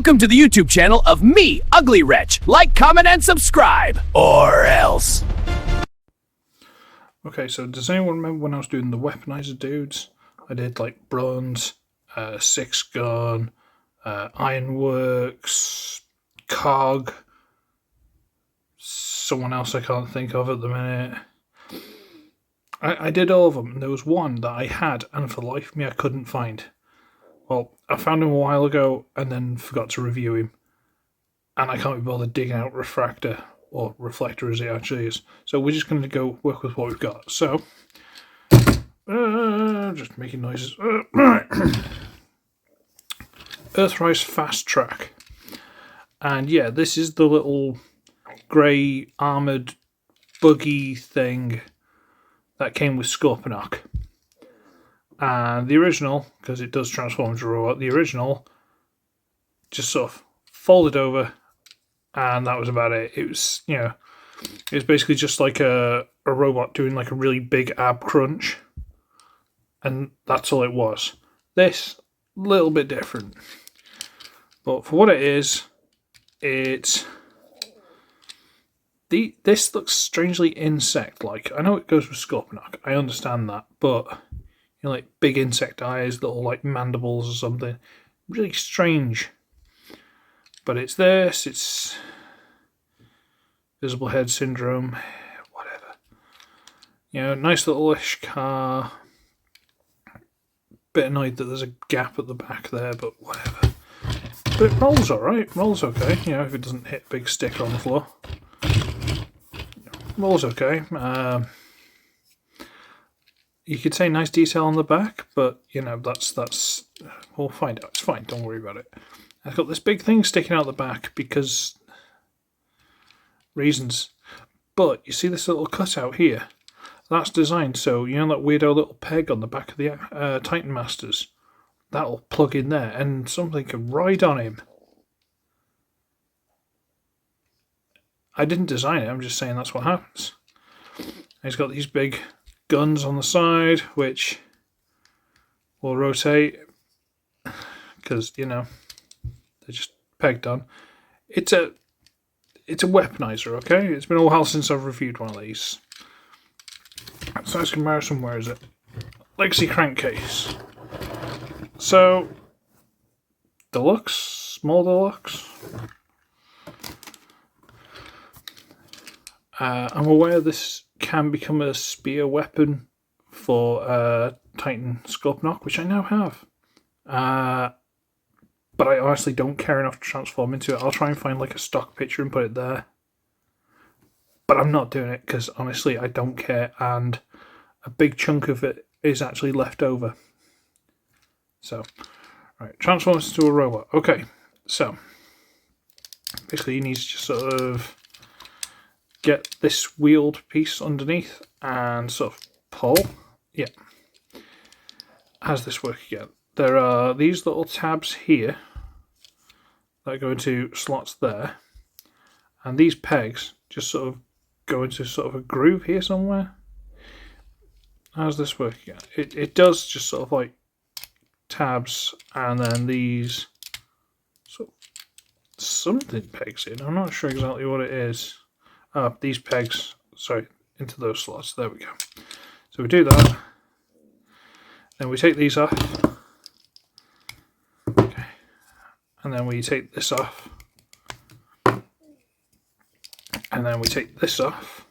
Welcome to the YouTube channel of me, Uglywretch. Like, comment, and subscribe, or else. Okay, so does anyone remember when I was doing the weaponizer dudes? I did like bronze, six gun, ironworks, cog, someone else I can't think of at the minute. I did all of them, and there was one that I had, and for the life of me I couldn't find. Well, I found him a while ago, and then forgot to review him. And I can't be bothered digging out refractor, or reflector as it actually is. So we're just going to go work with what we've got. So, just making noises. Earthrise Fasttrack. And yeah, this is the little grey armoured buggy thing that came with Scorponok. And the original, because it does transform into a robot, the original just sort of folded over, and that was about it. It was, it was basically just like a robot doing like a really big ab crunch, and that's all it was. This, a little bit different. But for what it is, this looks strangely insect-like. I know it goes with Scorponok, I understand that, but like big insect eyes, little like mandibles or something. Really strange. But it's this, it's visible head syndrome, whatever. Nice little-ish car. Bit annoyed that there's a gap at the back there, but whatever. But it rolls alright, rolls okay, if it doesn't hit a big sticker on the floor. Rolls okay. You could say nice detail on the back, but that's we'll find out. It's fine, don't worry about it. I've got this big thing sticking out the back because reasons. But you see this little cutout here? That's designed so that weirdo little peg on the back of the Titan Masters. That'll plug in there and something can ride on him. I didn't design it, I'm just saying that's what happens. He's got these big guns on the side, which will rotate because they're just pegged on. It's a weaponizer, okay? It's been a while since I've reviewed one of these. Size comparison, where is it? Legacy crankcase. So, deluxe, small deluxe. I'm aware this can become a spear weapon for Titan Scorponok, which I now have. But I honestly don't care enough to transform into it. I'll try and find like a stock picture and put it there. But I'm not doing it because honestly I don't care, and a big chunk of it is actually left over. So, right, transforms into a robot. Okay, so basically you need to just sort of get this wheeled piece underneath and sort of pull. Yeah. How's this work again? There are these little tabs here that go into slots there, and these pegs just sort of go into sort of a groove here somewhere. How's this work again? It does just sort of like tabs, and then these sort of something pegs in. I'm not sure exactly what it is. These pegs, sorry, into those slots. There we go. So we do that. Then we take these off. Okay. And then we take this off. And then we take this off.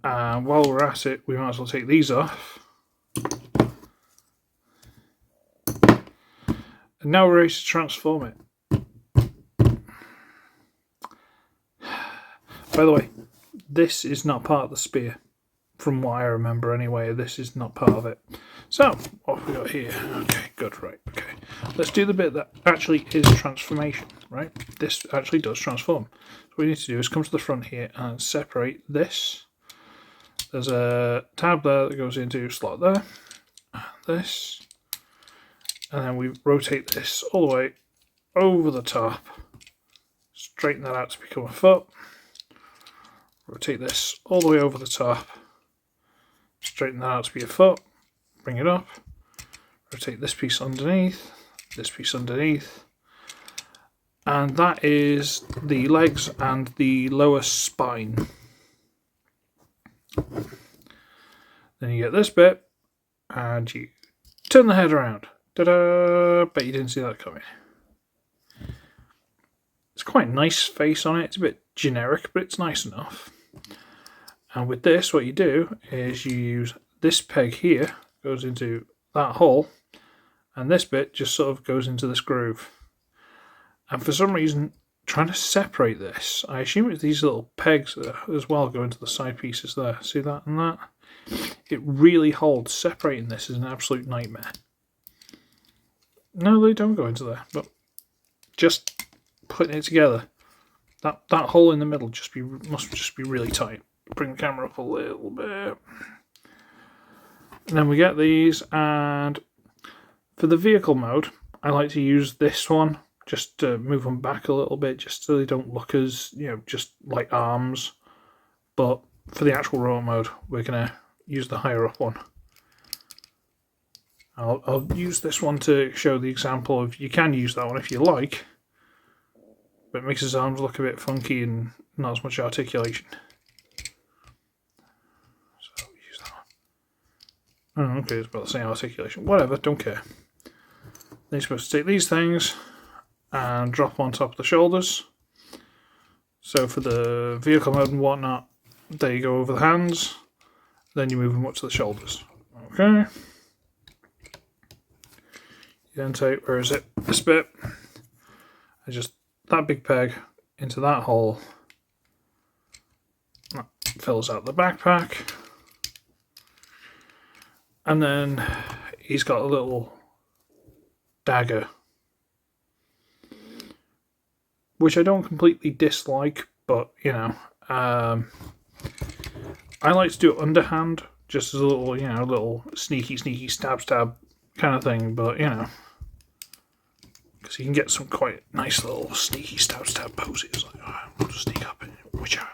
And while we're at it, we might as well take these off. And now we're ready to transform it. By the way, this is not part of the spear. From what I remember anyway, this is not part of it. So, what have we got here? Okay, good, right, okay. Let's do the bit that actually is transformation, right? This actually does transform. So what we need to do is come to the front here and separate this. There's a tab there that goes into slot there. This. And then we rotate this all the way over the top. Straighten that out to become a foot. Rotate this all the way over the top. Straighten that out to be a foot. Bring it up. Rotate this piece underneath. And that is the legs and the lower spine. Then you get this bit, and you turn the head around. Ta-da! Bet you didn't see that coming. It's quite a nice face on it. It's a bit generic, but it's nice enough. And with this, what you do is you use this peg here, goes into that hole, and this bit just sort of goes into this groove. And for some reason, trying to separate this, I assume it's these little pegs there as well go into the side pieces there. See that and that? It really holds. Separating this is an absolute nightmare. No, they don't go into there, but just putting it together. That hole in the middle must just be really tight. Bring the camera up a little bit. And then we get these, and for the vehicle mode, I like to use this one, just to move them back a little bit, just so they don't look as, just like arms. But for the actual robot mode, we're going to use the higher up one. I'll use this one to show the example of, you can use that one if you like, but it makes his arms look a bit funky and not as much articulation. So use that one. Oh, okay, it's about the same articulation. Whatever, don't care. Then you're supposed to take these things and drop on top of the shoulders. So for the vehicle mode and whatnot, there you go over the hands. Then you move them up to the shoulders. Okay. You then take, where is it? This bit. And just that big peg into that hole. That fills out the backpack. And then he's got a little dagger, which I don't completely dislike, but I like to do it underhand, just as a little, little sneaky stab kind of thing, but because you can get some quite nice little sneaky stab poses, like, I'll just sneak up and witcha,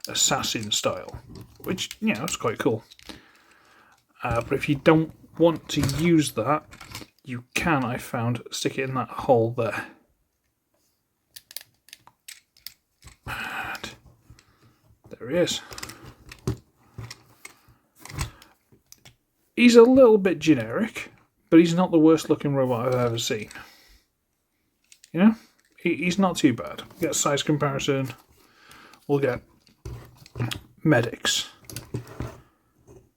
assassin style, which, it's quite cool. But if you don't want to use that, you can, I found, stick it in that hole there. And there he is. He's a little bit generic, but he's not the worst looking robot I've ever seen. He's not too bad. We'll get size comparison. We'll get medics.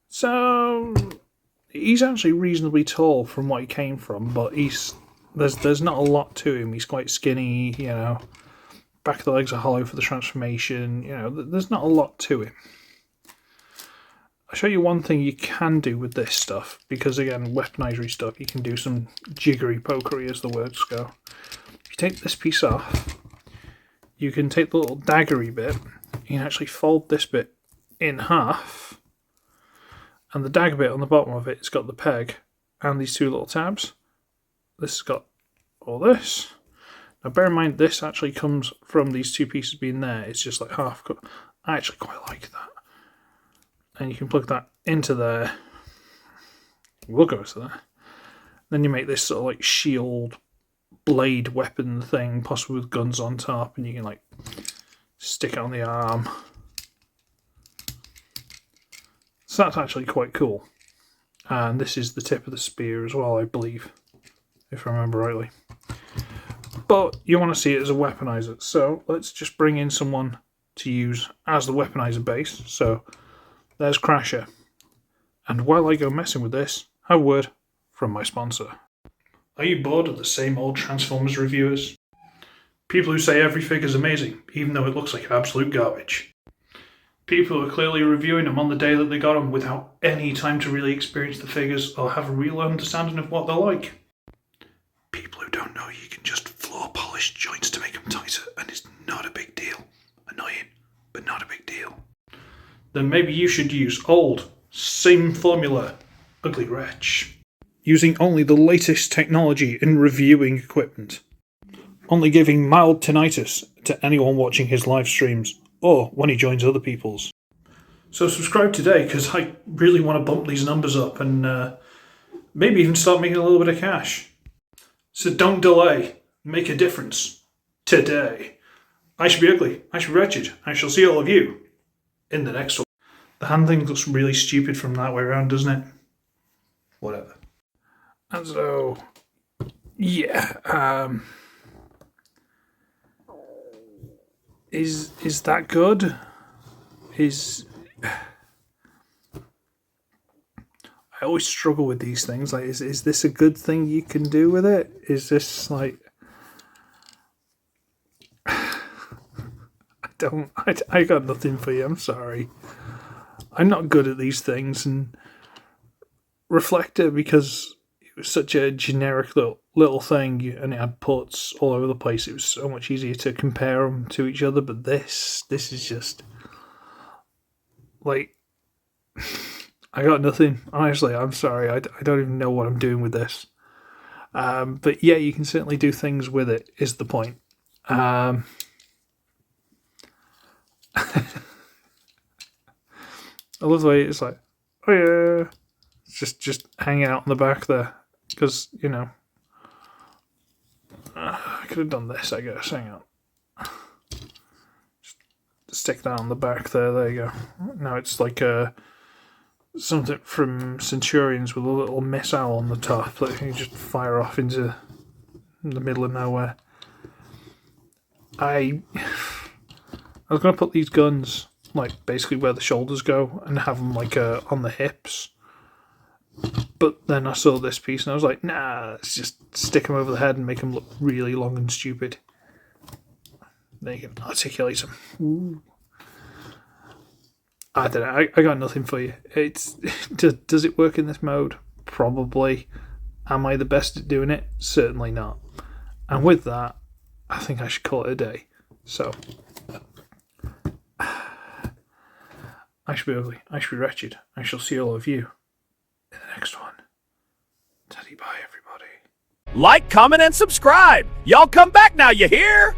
So he's actually reasonably tall from what he came from, but there's not a lot to him. He's quite skinny, back of the legs are hollow for the transformation, there's not a lot to him. I'll show you one thing you can do with this stuff, because again, weaponizery stuff, you can do some jiggery pokery as the words go. If you take this piece off, you can take the little daggery bit, you can actually fold this bit in half, and the dagger bit on the bottom of it's got the peg and these two little tabs. This has got all this. Now bear in mind, this actually comes from these two pieces being there. It's just like half cut. I actually quite like that. And you can plug that into there. We'll go to that. Then you make this sort of like shield blade weapon thing, possibly with guns on top, and you can like stick it on the arm. So that's actually quite cool. And this is the tip of the spear as well, I believe, if I remember rightly. But you want to see it as a weaponizer, so let's just bring in someone to use as the weaponizer base. So there's Crasher. And while I go messing with this, have a word from my sponsor. Are you bored of the same old Transformers reviewers? People who say every figure's amazing, even though it looks like absolute garbage. People who are clearly reviewing them on the day that they got them without any time to really experience the figures or have a real understanding of what they're like. People who don't know you can just floor polish joints to make them tighter and it's not a big deal. Annoying, but not a big deal. Then maybe you should use old, same formula, Uglywretch. Using only the latest technology in reviewing equipment. Only giving mild tinnitus to anyone watching his live streams, or when he joins other people's. So subscribe today, because I really want to bump these numbers up and maybe even start making a little bit of cash. So don't delay. make a difference today. I should be ugly. I should be wretched. I shall see all of you in the next one. The hand thing looks really stupid from that way around, doesn't it? Whatever. And so, yeah. Is that good? I always struggle with these things. Like, is this a good thing you can do with it? Is this like... I got nothing for you. I'm sorry. I'm not good at these things, and Reflector, because it was such a generic little thing, and it had ports all over the place. It was so much easier to compare them to each other. But this is just like, I got nothing. Honestly, I'm sorry. I don't even know what I'm doing with this. But yeah, you can certainly do things with it. Is the point? I love the way it's like, oh yeah, it's just hanging out on the back there, because I could have done this, I guess. Hang on, just stick that on the back there. There you go. Now it's like something from Centurions with a little missile on the top that you can just fire off into the middle of nowhere. I was going to put these guns like basically where the shoulders go and have them like on the hips, but then I saw this piece and I was like, nah, let's just stick them over the head and make them look really long and stupid. Then you can articulate them. Ooh. I don't know. I got nothing for you. Does it work in this mode? Probably. Am I the best at doing it? Certainly not. And with that, I think I should call it a day. So, I should be ugly. I should be wretched. I shall see all of you in the next one. Teddy, bye, everybody. Like, comment, and subscribe. Y'all come back now, you hear?